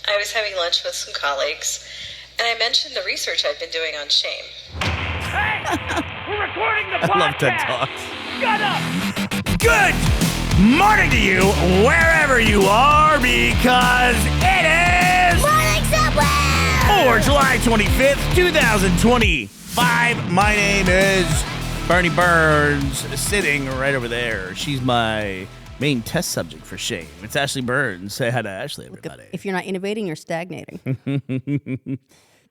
I was having lunch with some colleagues, and I mentioned the research I've been doing on shame. Hey! We're recording the podcast! I love TED Talks. Shut up! Good morning to you, wherever you are, because it is... Morning Subway! For July 25th, 2025. My name is Burnie Burns, sitting right over there. She's my main test subject for shame. It's Ashley Burns. Say hi to Ashley, everybody. If you're not innovating, you're stagnating. Can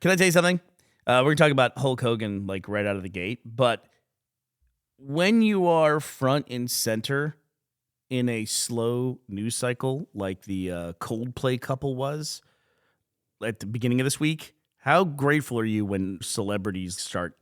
I tell you something? We're going to talk about Hulk Hogan like right out of the gate, but when you are front and center in a slow news cycle like the Coldplay couple was at the beginning of this week, how grateful are you when celebrities start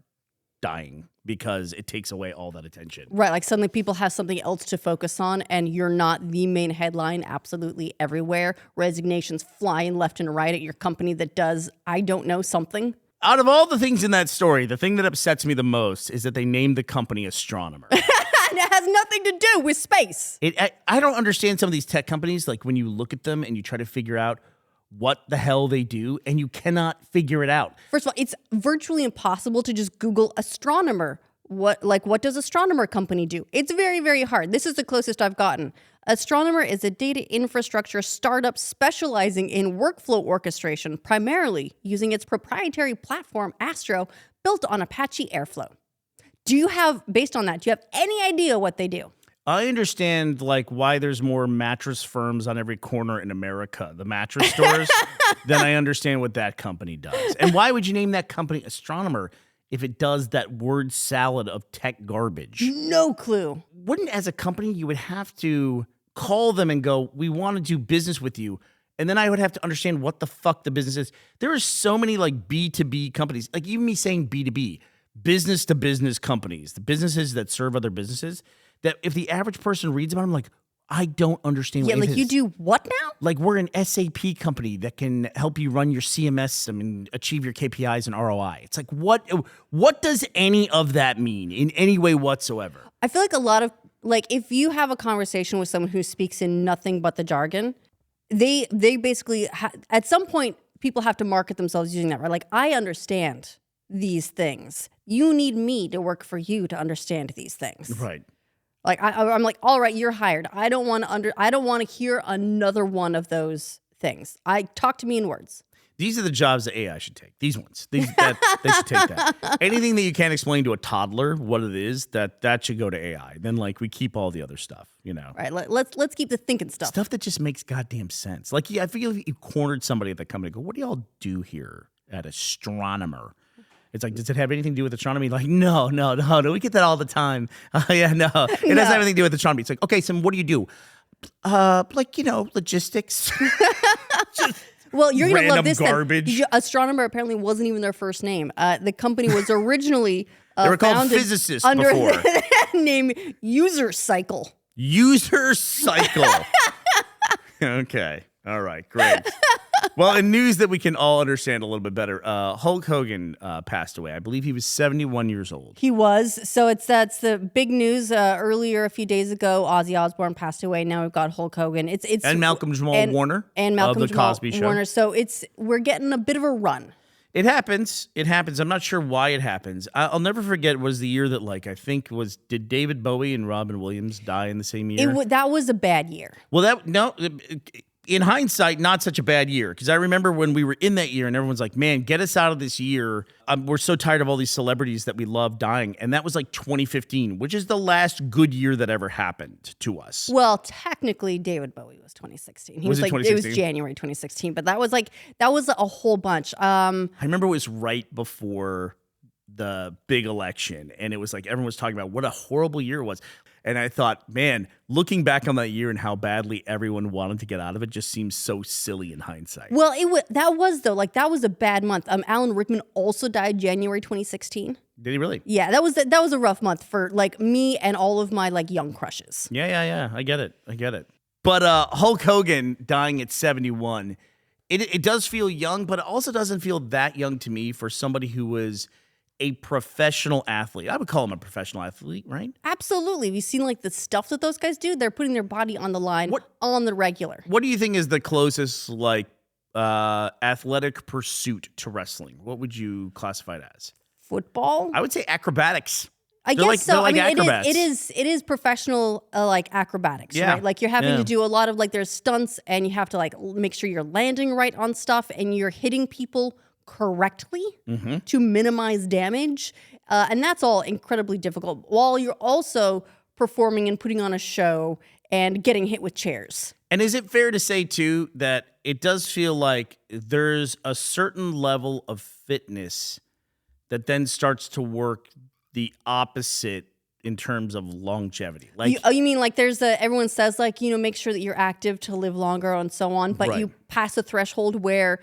dying because it takes away all that attention? Right, like suddenly people have something else to focus on and you're not the main headline absolutely everywhere. Resignations flying left and right at your company that does, I don't know, something. Out of all the things in that story, the thing that upsets me the most is that they named the company Astronomer. And it has nothing to do with space. I don't understand some of these tech companies, like when you look at them and you try to figure out what the hell they do, and you cannot figure it out. First of all, it's virtually impossible to just Google Astronomer. What does Astronomer company do? It's very, very hard. This is the closest I've gotten. Astronomer is a data infrastructure startup specializing in workflow orchestration, primarily using its proprietary platform, Astro, built on Apache Airflow. Based on that, do you have any idea what they do? I understand like why there's more mattress firms on every corner in America, the mattress stores, than I understand what that company does. And why would you name that company Astronomer if it does that word salad of tech garbage? No clue. Wouldn't, as a company, you would have to call them and go, we want to do business with you. And then I would have to understand what the fuck the business is. There are so many like B2B companies, like even me saying B2B, business to business companies, the businesses that serve other businesses, that if the average person reads about them, like, I don't understand what it is. Yeah, like you do what now? Like we're an SAP company that can help you run your CMS system and achieve your KPIs and ROI. It's like, what does any of that mean in any way whatsoever? I feel like a lot of, like, if you have a conversation with someone who speaks in nothing but the jargon, they basically, at some point, people have to market themselves using that, right? Like, I understand these things. You need me to work for you to understand these things. Right. Like, I'm like, all right, you're hired. I don't want to hear another one of those things. Talk to me in words. These are the jobs that AI should take. These ones. They should take that. Anything that you can't explain to a toddler what it is, that should go to AI. Then like we keep all the other stuff, you know. Right. Let's keep the thinking stuff. Stuff that just makes goddamn sense. Like I feel like you cornered somebody at the company. Go, what do y'all do here at Astronomer? It's like, does it have anything to do with astronomy? Like, no. We get that all the time. Yeah, no. It doesn't have anything to do with astronomy. It's like, okay, so what do you do? Logistics. Well, you're going to love this. Garbage. Astronomer apparently wasn't even their first name. The company was originally they were called physicists under before. the name User Cycle. User Cycle. Okay. All right. Great. Well, in news that we can all understand a little bit better, Hulk Hogan passed away. I believe he was 71 years old. He was. So that's the big news. Earlier, a few days ago, Ozzy Osbourne passed away. Now we've got Hulk Hogan. It's and Malcolm Jamal Warner and Malcolm of the Jamal Cosby Show. Warner. So we're getting a bit of a run. It happens. I'm not sure why it happens. I'll never forget. Was the year that did David Bowie and Robin Williams die in the same year? That was a bad year. Well, in hindsight, not such a bad year, because I remember when we were in that year and everyone's like, man, get us out of this year. We're so tired of all these celebrities that we love dying. And that was like 2015, which is the last good year that ever happened to us. Well, technically, David Bowie was 2016. It was January 2016, but that was a whole bunch. I remember it was right before the big election, and it was like everyone was talking about what a horrible year it was. And I thought, man, looking back on that year and how badly everyone wanted to get out of it just seems so silly in hindsight. Well, that was a bad month. Alan Rickman also died January 2016. Did he really? Yeah, that was a rough month for like me and all of my like young crushes. Yeah. I get it. But Hulk Hogan dying at 71, it does feel young, but it also doesn't feel that young to me for somebody who was a professional athlete. I would call him a professional athlete, right? Absolutely. Have you seen like the stuff that those guys do? They're putting their body on the line on the regular. What do you think is the closest like athletic pursuit to wrestling, what would you classify it as? Football? I would say acrobatics. I They're guess like, so. they're like I mean, acrobats. it is professional like acrobatics, Yeah. right? Like you're having Yeah. to do a lot of like there's stunts and you have to like make sure you're landing right on stuff and you're hitting people correctly to minimize damage. And that's all incredibly difficult while you're also performing and putting on a show and getting hit with chairs. And is it fair to say, too, that it does feel like there's a certain level of fitness that then starts to work the opposite in terms of longevity? Like, You mean like there's everyone says like, make sure that you're active to live longer and so on, but you pass a threshold where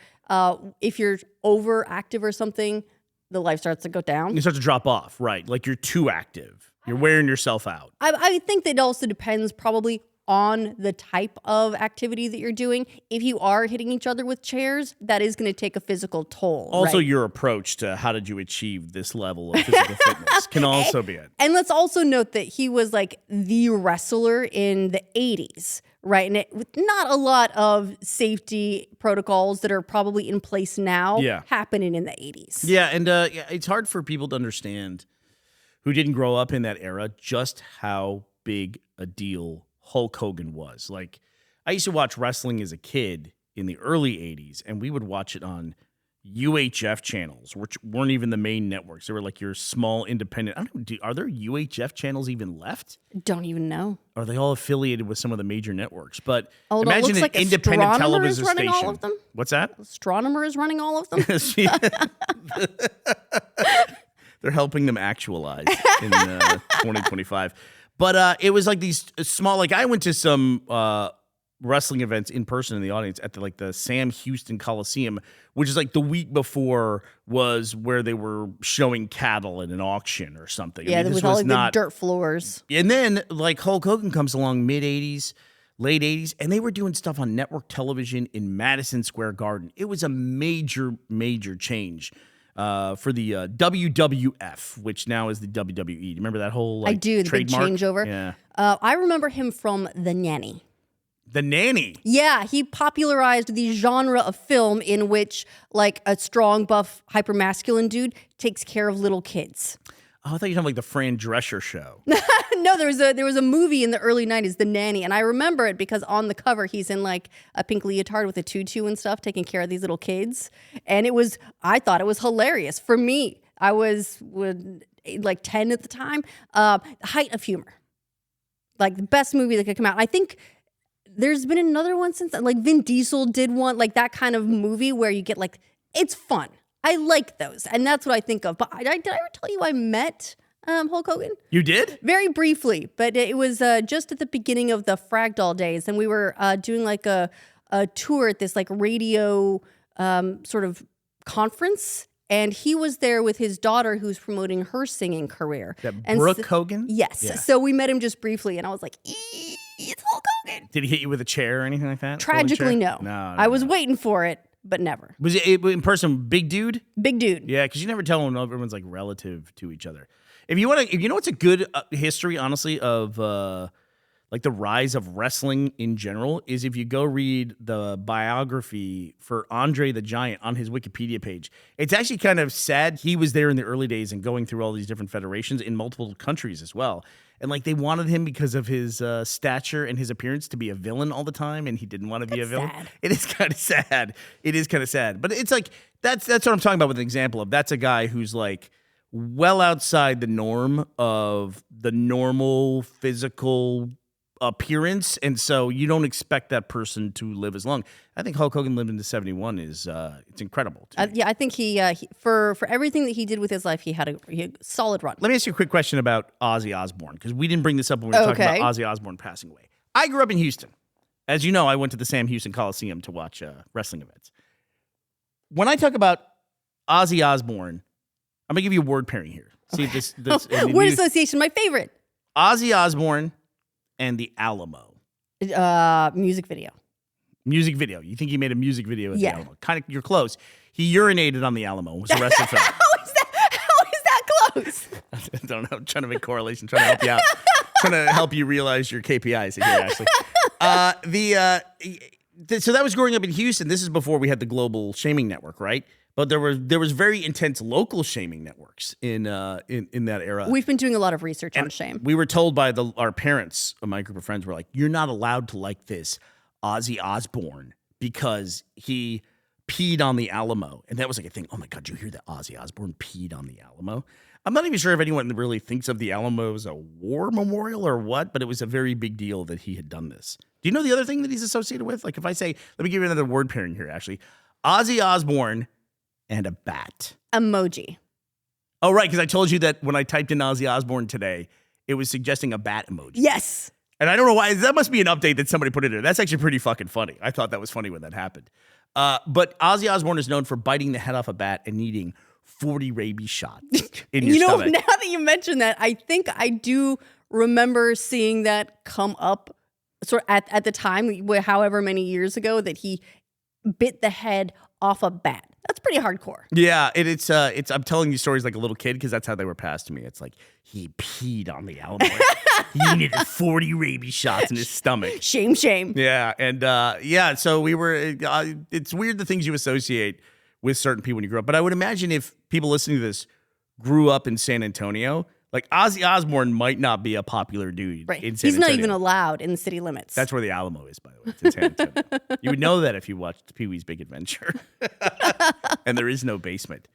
if you're overactive or something, the life starts to go down. you start to drop off, right? Like you're too active. You're wearing yourself out. I think that it also depends probably on the type of activity that you're doing. If you are hitting each other with chairs, that is going to take a physical toll. Also, right? your approach to how did you achieve this level of physical fitness can also be it. And let's also note that he was like the wrestler in the 80s, right? And with not a lot of safety protocols that are probably in place now happening in the 80s. Yeah, and it's hard for people to understand who didn't grow up in that era just how big a deal Hulk Hogan was. Like, I used to watch wrestling as a kid in the early 80s, and we would watch it on UHF channels, which weren't even the main networks. They were like your small independent. I don't know, are there UHF channels even left? Don't even know. Are they all affiliated with some of the major networks? But Hold on, imagine looks an like independent Astronomer is television running station. all of them? What's that? Astronomer is running all of them? They're helping them actualize in 2025. But it was like these small, like I went to some wrestling events in person in the audience at the Sam Houston Coliseum, which is like the week before was where they were showing cattle in an auction or something. Yeah, I mean, with all like the dirt floors. And then like Hulk Hogan comes along mid 80s, late 80s, and they were doing stuff on network television in Madison Square Garden. It was a major, major change. For the WWF, which now is the WWE. Do you remember that whole I do, the big trademark? changeover. Yeah. I remember him from The Nanny. The Nanny. Yeah, he popularized the genre of film in which like a strong, buff, hypermasculine dude takes care of little kids. Oh, I thought you were talking like the Fran Drescher show. No, there was a movie in the early 90s, The Nanny, and I remember it because on the cover he's in like a pink leotard with a tutu and stuff taking care of these little kids. And I thought it was hilarious. For me, I was like 10 at the time. Height of humor. Like the best movie that could come out. I think there's been another one since then. Like Vin Diesel did one, like that kind of movie where you get like, it's fun. I like those, and that's what I think of. But did I ever tell you I met Hulk Hogan? You did? Very briefly, but it was just at the beginning of the Fragdoll days, and we were doing like a tour at this like radio sort of conference, and he was there with his daughter who's promoting her singing career. And Brooke Hogan? Yes. Yeah. So we met him just briefly, and I was like, it's Hulk Hogan. Did he hit you with a chair or anything like that? Tragically, no. No. I was waiting for it, but never. Was it in person? Big dude? Big dude. Yeah, because you never tell when everyone's like relative to each other. If you know what's a good history, honestly, of like the rise of wrestling in general is if you go read the biography for Andre the Giant on his Wikipedia page. It's actually kind of sad. He was there in the early days and going through all these different federations in multiple countries as well. And like they wanted him because of his stature and his appearance to be a villain all the time, and he didn't want to be a villain. Sad. It is kind of sad. It is kind of sad. But it's like that's what I'm talking about with an example of that's a guy who's like well outside the norm of the normal physical appearance, and so you don't expect that person to live as long. I think Hulk Hogan lived into 71 is it's incredible. Yeah, I think he for everything that he did with his life, he had a solid run. Let me ask you a quick question about Ozzy Osbourne, because we didn't bring this up when we were talking about Ozzy Osbourne passing away. I grew up in Houston. As you know, I went to the Sam Houston Coliseum to watch wrestling events. When I talk about Ozzy Osbourne, I'm going to give you a word pairing here. See if this word association, my favorite. Ozzy Osbourne and the Alamo. Music video. Music video. You think he made a music video at the Alamo? Kind of, you're close. He urinated on the Alamo. Was arrested for How is that close? I don't know. I'm trying to make correlation. Trying to help you out. Trying to help you realize your KPIs here, Ashley. so that was growing up in Houston. This is before we had the global shaming network, right? But there was very intense local shaming networks in that era. We've been doing a lot of research on shame. We were told by our parents, my group of friends, were like, "You're not allowed to like this Ozzy Osbourne because he peed on the Alamo," and that was like a thing. Oh my God, did you hear that Ozzy Osbourne peed on the Alamo? I'm not even sure if anyone really thinks of the Alamo as a war memorial or what, but it was a very big deal that he had done this. Do you know the other thing that he's associated with? Like if I say, let me give you another word pairing here, Ashley. Ozzy Osbourne and a bat. Emoji. Oh, right, because I told you that when I typed in Ozzy Osbourne today, it was suggesting a bat emoji. Yes. And I don't know why. That must be an update that somebody put in there. That's actually pretty fucking funny. I thought that was funny when that happened. But Ozzy Osbourne is known for biting the head off a bat and needing 40 rabies shots in your stomach. Now that you mention that, I think I do remember seeing that come up sort of at the time, however many years ago, that he bit the head off a bat. That's pretty hardcore. Yeah, it's I'm telling you stories like a little kid because that's how they were passed to me. It's like he peed on the Alamo. He needed 40 rabies shots in his stomach. Shame. Yeah, and so we were. It's weird the things you associate with certain people when you grow up. But I would imagine if people listening to this grew up in San Antonio, like Ozzy Osbourne might not be a popular dude Right. in San He's Antonio. not even allowed in the city limits. That's where the Alamo is, by the way. It's in San Antonio. You would know that if you watched Pee-wee's Big Adventure. And there is no basement.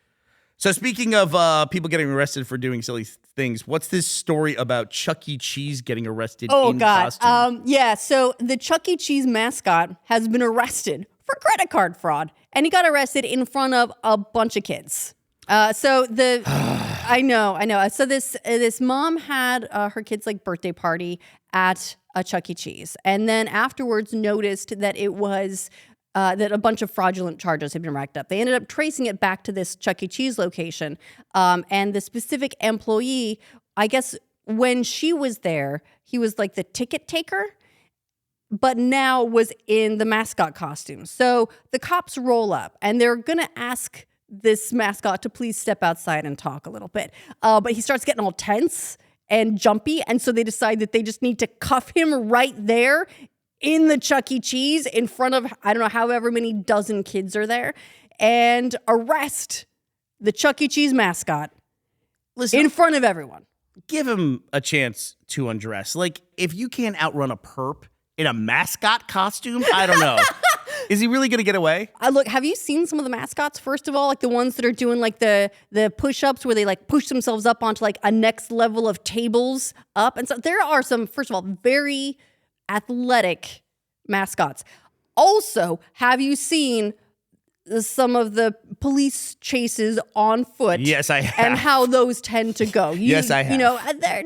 So speaking of people getting arrested for doing silly things, what's this story about Chuck E. Cheese getting arrested in costume? So the Chuck E. Cheese mascot has been arrested for credit card fraud, and he got arrested in front of a bunch of kids. I know. So this mom had her kid's like birthday party at a Chuck E. Cheese, and then afterwards noticed that it was that a bunch of fraudulent charges had been racked up. They ended up tracing it back to this Chuck E. Cheese location, and the specific employee, I guess, when she was there, he was like the ticket taker, but now was in the mascot costume. So the cops roll up, and they're gonna ask this mascot to please step outside and talk a little bit. But he starts getting all tense and jumpy. And so they decide that they just need to cuff him right there in the Chuck E. Cheese in front of, I don't know, however many dozen kids are there, and arrest the Chuck E. Cheese mascot in front of everyone. Give him a chance to undress. Like, if you can't outrun a perp in a mascot costume, I don't know. Is he really going to get away? Look, have you seen some of the mascots, first of all? Like the ones that are doing like the push-ups where they like push themselves up onto like a next level of tables up. And so there are some, first of all, very athletic mascots. Also, have you seen some of the police chases on foot? Yes, I have. And how those tend to go. Yes, I have. You know,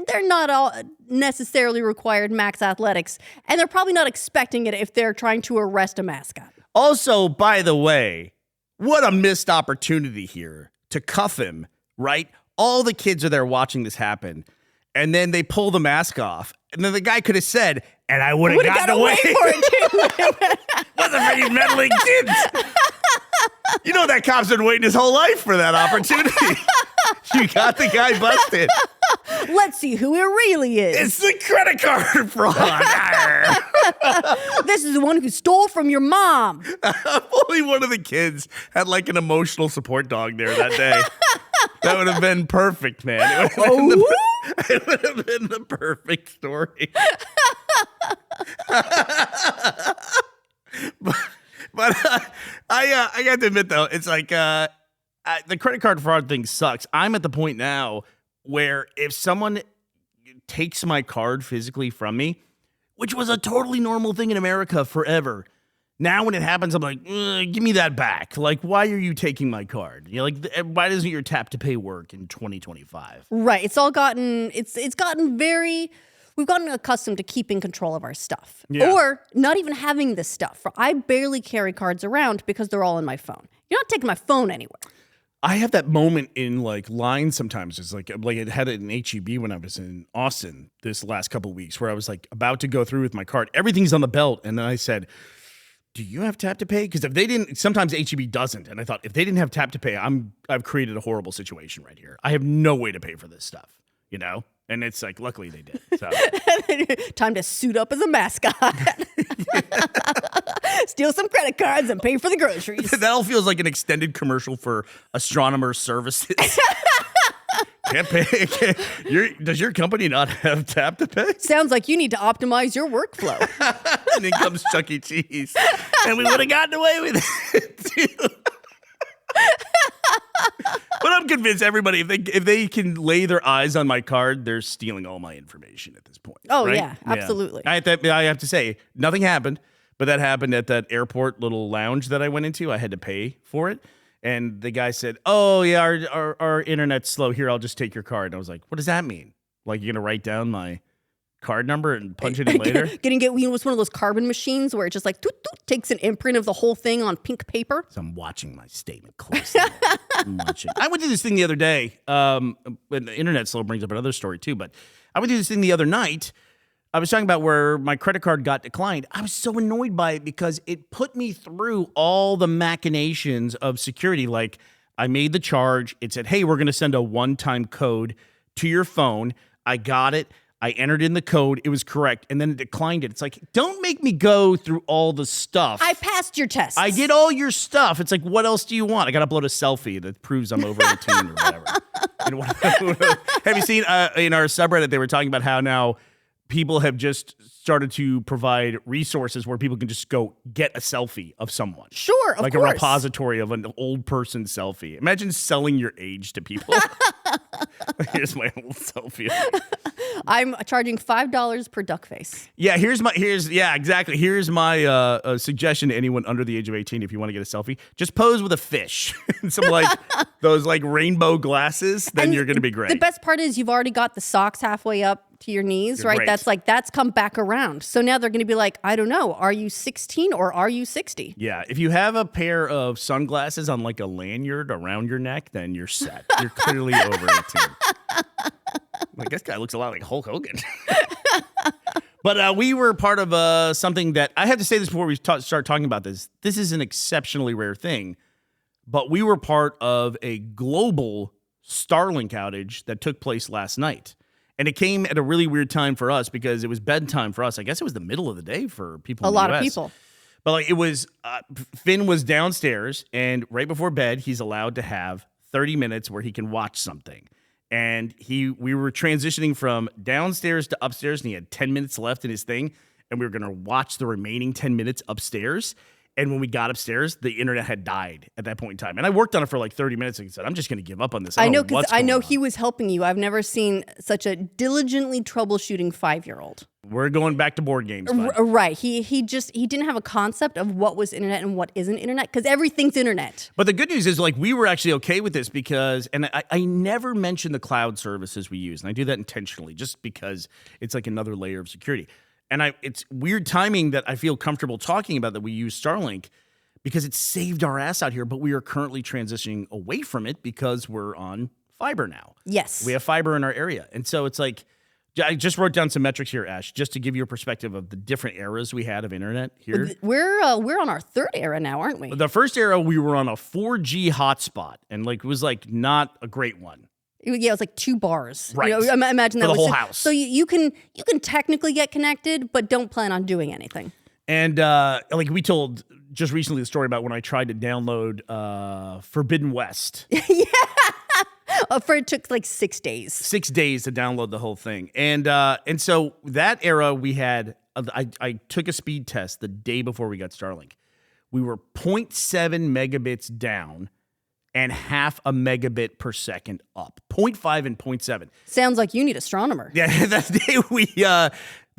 they're not all necessarily required max athletics, and they're probably not expecting it if they're trying to arrest a mascot. Also, by the way, what a missed opportunity here to cuff him, right? All the kids are there watching this happen, and then they pull the mask off, and then the guy could have said, and I would have gotten away for it too. Wasn't for you meddling kids. You know that cop's been waiting his whole life for that opportunity. You got the guy busted. Let's see who it really is. It's the credit card fraud. This is the one who stole from your mom. Only one of the kids had like an emotional support dog there that day. That would have been perfect, man. It would have been the perfect story. But I got to admit, though, it's like the credit card fraud thing sucks. I'm at the point now where if someone takes my card physically from me, which was a totally normal thing in America forever, now when it happens, I'm like, give me that back. Like, why are you taking my card? You're like, why doesn't your tap to pay work in 2025? Right. It's gotten very... We've gotten accustomed to keeping control of our stuff, or not even having this stuff. I barely carry cards around because they're all in my phone. You're not taking my phone anywhere. I have that moment in like line sometimes. It's like it had it in HEB when I was in Austin this last couple of weeks, where I was like about to go through with my card. Everything's on the belt, and then I said, "Do you have tap to pay?" Because if they didn't, sometimes HEB doesn't, and I thought if they didn't have tap to pay, I've created a horrible situation right here. I have no way to pay for this stuff, you know. And it's like, luckily they did. So Time to suit up as a mascot. Steal some credit cards and pay for the groceries. that all feels like an extended commercial for Astronomer services. Can't pay. Does your company not have tap to pay? Sounds like you need to optimize your workflow. And then comes Chuck E. Cheese. And we would have gotten away with it, too. But I'm convinced everybody, if they can lay their eyes on my card, they're stealing all my information at this point. Oh, right? yeah, absolutely. I have to say, nothing happened, but that happened at that airport little lounge that I went into. I had to pay for it. And the guy said, oh, yeah, our internet's slow. Here, I'll just take your card. And I was like, what does that mean? Like, you're going to write down my card number and punch it in later? Getting it, it's one of those carbon machines where it just like takes an imprint of the whole thing on pink paper. So I'm watching my statement closely. I'm watching. I went through this thing the other day. And the internet slow brings up another story too. But I went through this thing the other night. I was talking about where my credit card got declined. I was so annoyed by it because it put me through all the machinations of security. Like, I made the charge. It said, hey, we're going to send a one-time code to your phone. I got it. I entered in the code. It was correct. And then it declined it. It's like, don't make me go through all the stuff. I passed your test. I did all your stuff. It's like, what else do you want? I got to upload a selfie that proves I'm over 18 or whatever. Have you seen in our subreddit, they were talking about how now people have just started to provide resources where people can just go get a selfie of someone. Sure, of like course. a repository of an old person selfie. Imagine selling your age to people. Here's my old selfie. I'm charging $5 per duck face. Yeah, exactly. Here's my suggestion to anyone under the age of 18 if you want to get a selfie. Just pose with a fish. Some like those like rainbow glasses, then you're going to be great. The best part is you've already got the socks halfway up to your knees, You're right? great. That's come back around. So now they're going to be like, I don't know, are you 16 or are you 60? Yeah, if you have a pair of sunglasses on like a lanyard around your neck, then you're set. You're clearly over 18. Like, this guy looks a lot like Hulk Hogan. But we were part of something that, I have to say this before we start talking about this. This is an exceptionally rare thing, but we were part of a global Starlink outage that took place last night. And it came at a really weird time for us because it was bedtime for us. I guess it was the middle of the day for people in the A lot US. of people. But like, it was, Finn was downstairs, and right before bed, he's allowed to have 30 minutes where he can watch something. And we were transitioning from downstairs to upstairs, and he had 10 minutes left in his thing, and we were going to watch the remaining 10 minutes upstairs. And when we got upstairs, the internet had died at that point in time. And I worked on it for like 30 minutes and said, I'm just going to give up on this. I know, because I know he was helping you. I've never seen such a diligently troubleshooting 5-year-old. We're going back to board games. Right. He didn't have a concept of what was internet and what isn't internet, because everything's internet. But the good news is, like, we were actually okay with this because, and I never mention the cloud services we use, and I do that intentionally just because it's like another layer of security. And it's weird timing that I feel comfortable talking about that we use Starlink because it saved our ass out here, but we are currently transitioning away from it because we're on fiber now. Yes. We have fiber in our area. And so it's like, I just wrote down some metrics here, Ash, just to give you a perspective of the different eras we had of internet here. We're on our third era now, aren't we? The first era, we were on a 4G hotspot, and like it was like not a great one. Yeah, it was like 2 bars. Right. You know, imagine that For the was whole house. So you can technically get connected, but don't plan on doing anything. And like we told just recently the story about when I tried to download Forbidden West. Yeah. It took like 6 days. 6 days to download the whole thing. And so that era we had, I took a speed test the day before we got Starlink. We were 0.7 megabits down and half a megabit per second up. 0.5 and 0.7. Sounds like you need Astronomer. Yeah, the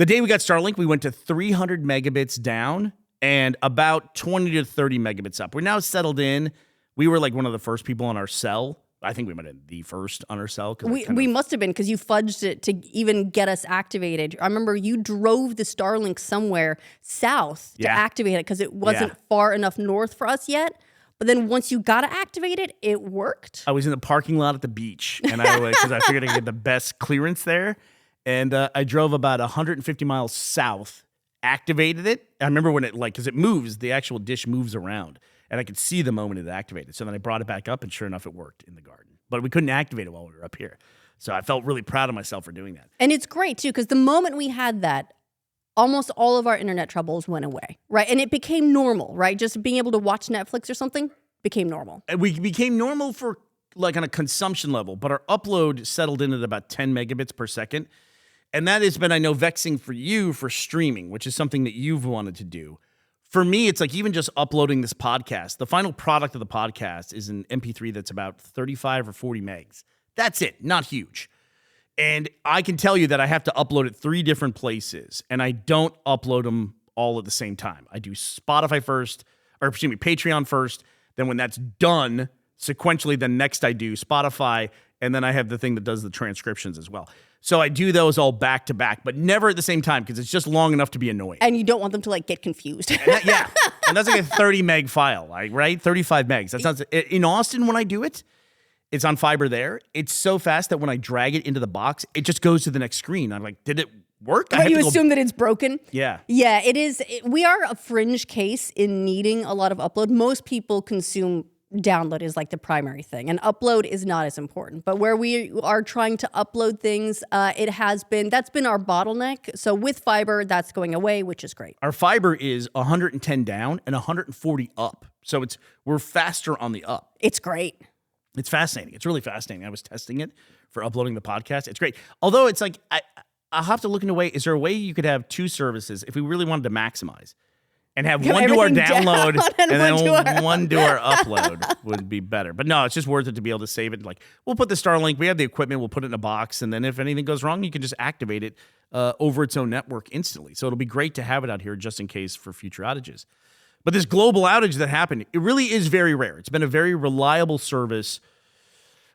day we got Starlink, we went to 300 megabits down and about 20 to 30 megabits up. We're now settled in. We were like one of the first people on our cell. I think we might have been the first on our cell. We must have been, because you fudged it to even get us activated. I remember you drove the Starlink somewhere south to activate it because it wasn't far enough north for us yet. But then once you got to activate it, it worked. I was in the parking lot at the beach, and because I figured I could get the best clearance there. And I drove about 150 miles south, activated it. I remember when it, like, because it moves, the actual dish moves around, and I could see the moment it activated. So then I brought it back up, and sure enough, it worked in the garden. But we couldn't activate it while we were up here. So I felt really proud of myself for doing that. And it's great too, because the moment we had that, almost all of our internet troubles went away, right? And it became normal, right? Just being able to watch Netflix or something became normal. And we became normal for like on a consumption level, but our upload settled in at about 10 megabits per second. And that has been, I know, vexing for you for streaming, which is something that you've wanted to do. For me, it's like even just uploading this podcast, the final product of the podcast is an MP3 that's about 35 or 40 megs. That's it, not huge. And I can tell you that I have to upload it 3 different places, and I don't upload them all at the same time. I do Spotify first, or excuse me, Patreon first. Then when that's done, sequentially, then next I do Spotify, and then I have the thing that does the transcriptions as well. So I do those all back to back, but never at the same time because it's just long enough to be annoying. And you don't want them to like get confused. Yeah, and that's like a 30 meg file, right? 35 megs. That sounds in Austin when I do it. It's on fiber there. It's so fast that when I drag it into the box, it just goes to the next screen. I'm like, did it work? But you assume that it's broken? Yeah. Yeah, it is. We are a fringe case in needing a lot of upload. Most people consume download is like the primary thing, and upload is not as important. But where we are trying to upload things, that's been our bottleneck. So with fiber, that's going away, which is great. Our fiber is 110 down and 140 up. So we're faster on the up. It's great. It's fascinating. It's really fascinating. I was testing it for uploading the podcast. It's great. Although it's like, I'll have to look into a way. Is there a way you could have 2 services if we really wanted to maximize and have one do our download and then one do our upload would be better. But no, it's just worth it to be able to save it. Like we'll put the Starlink, we have the equipment, we'll put it in a box. And then if anything goes wrong, you can just activate it over its own network instantly. So it'll be great to have it out here just in case for future outages. But this global outage that happened, it really is very rare. It's been a very reliable service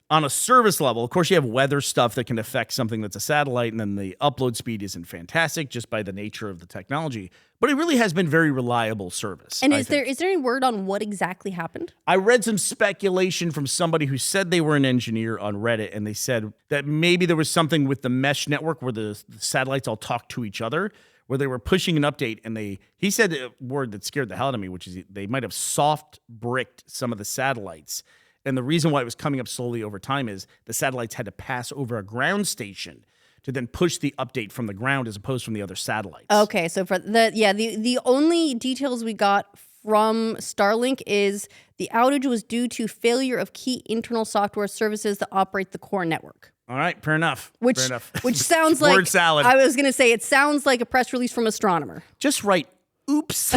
on a service level. Of course, you have weather stuff that can affect something that's a satellite, and then the upload speed isn't fantastic just by the nature of the technology. But it really has been very reliable service. And is there any word on what exactly happened? I read some speculation from somebody who said they were an engineer on Reddit, and they said that maybe there was something with the mesh network where the satellites all talk to each other, where they were pushing an update, and he said a word that scared the hell out of me, which is they might have soft bricked some of the satellites. And the reason why it was coming up slowly over time is the satellites had to pass over a ground station to then push the update from the ground as opposed from the other satellites. Okay, so for the only details we got from Starlink is the outage was due to failure of key internal software services that operate the core network. All right, fair enough. Which sounds like word salad. I was going to say it sounds like a press release from Astronomer. Just write, oops.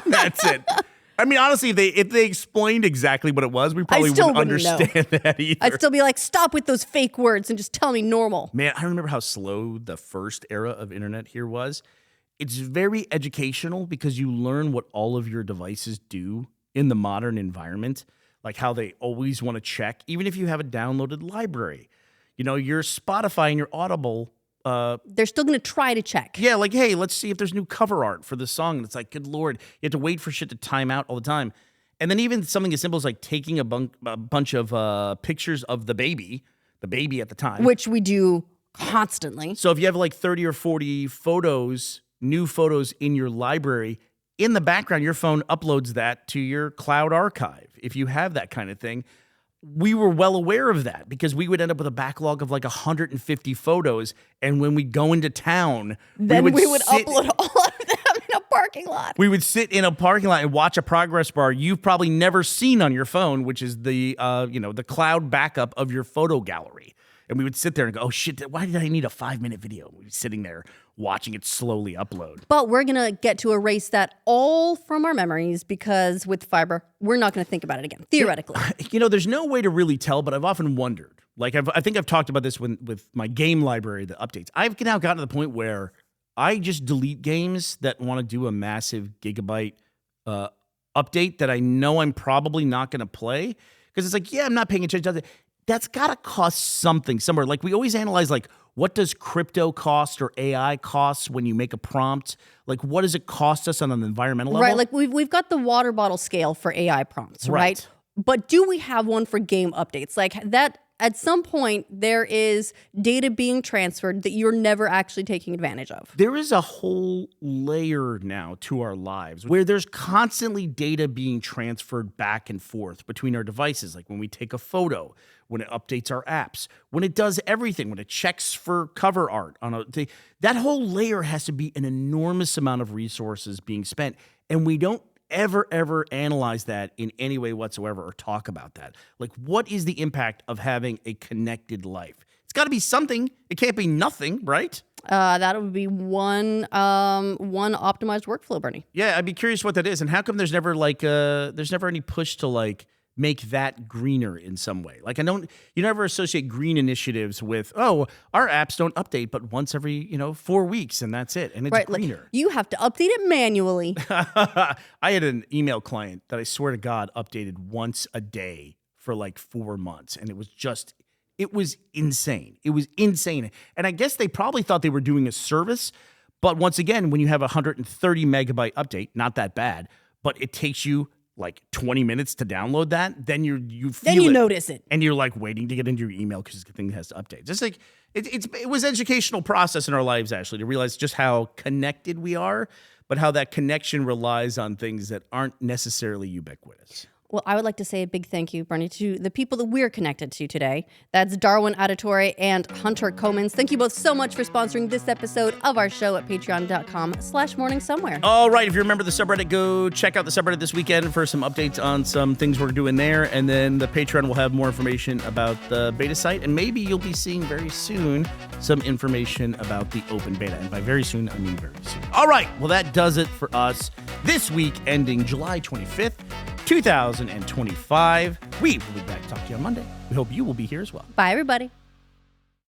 That's it. I mean, honestly, if they explained exactly what it was, we probably wouldn't understand that either. I'd still be like, stop with those fake words and just tell me normal. Man, I remember how slow the first era of internet here was. It's very educational because you learn what all of your devices do in the modern environment, like how they always want to check, even if you have a downloaded library. You know, your Spotify and your Audible, they're still going to try to check. yeah, like, hey, let's see if there's new cover art for this song. And it's like, good Lord, you have to wait for shit to time out all the time. And then even something as simple as like taking a bunch of pictures of the baby at the time. Which we do constantly. So if you have like 30 or 40 new photos in your library, in the background, your phone uploads that to your cloud archive. If you have that kind of thing, we were well aware of that because we would end up with a backlog of like 150 photos. And when we go into town, then we would upload all of them in a parking lot. We would sit in a parking lot and watch a progress bar you've probably never seen on your phone, which is the cloud backup of your photo gallery. And we would sit there and go, oh shit, why did I need a 5-minute video? We'd be sitting there watching it slowly upload. But we're going to get to erase that all from our memories because with fiber, we're not going to think about it again, theoretically. You know, there's no way to really tell, but I've often wondered. Like, I think I've talked about this with my game library, the updates. I've now gotten to the point where I just delete games that want to do a massive gigabyte update that I know I'm probably not going to play. Because it's like, yeah, I'm not paying attention to that. That's got to cost something somewhere. Like, we always analyze, like, what does crypto cost or AI cost when you make a prompt? Like, what does it cost us on an environmental level? Right, like we've got the water bottle scale for AI prompts, right? But do we have one for game updates? Like that At some point, there is data being transferred that you're never actually taking advantage of. There is a whole layer now to our lives where there's constantly data being transferred back and forth between our devices, like when we take a photo, when it updates our apps, when it does everything, when it checks for cover art on that whole layer has to be an enormous amount of resources being spent, and we don't ever analyze that in any way whatsoever or talk about that. Like, what is the impact of having a connected life? It's got to be something. It can't be nothing, right? That would be one optimized workflow, Burnie. Yeah, I'd be curious what that is, and how come there's never any push to like make that greener in some way? Like, you never associate green initiatives with, oh, our apps don't update but once every 4 weeks and that's it, and it's greener. Like, you have to update it manually. I had an email client that I swear to God updated once a day for like 4 months, and it was insane. It was insane. And I guess they probably thought they were doing a service, but once again, when you have a 130 megabyte update, not that bad, but it takes you like 20 minutes to download that, then you notice it, and you're like waiting to get into your email because the thing has to update. Just like it was an educational process in our lives, Ashley, to realize just how connected we are, but how that connection relies on things that aren't necessarily ubiquitous. Well, I would like to say a big thank you, Burnie, to the people that we're connected to today. That's Darwin Auditore and Hunter Comans. Thank you both so much for sponsoring this episode of our show at patreon.com/morningsomewhere. All right, if you're a member of the subreddit, go check out the subreddit this weekend for some updates on some things we're doing there. And then the Patreon will have more information about the beta site. And maybe you'll be seeing very soon some information about the open beta. And by very soon, I mean very soon. All right, well, that does it for us this week, ending July 25th. 2025. We will be back to talk to you on Monday. We hope you will be here as well. Bye, everybody.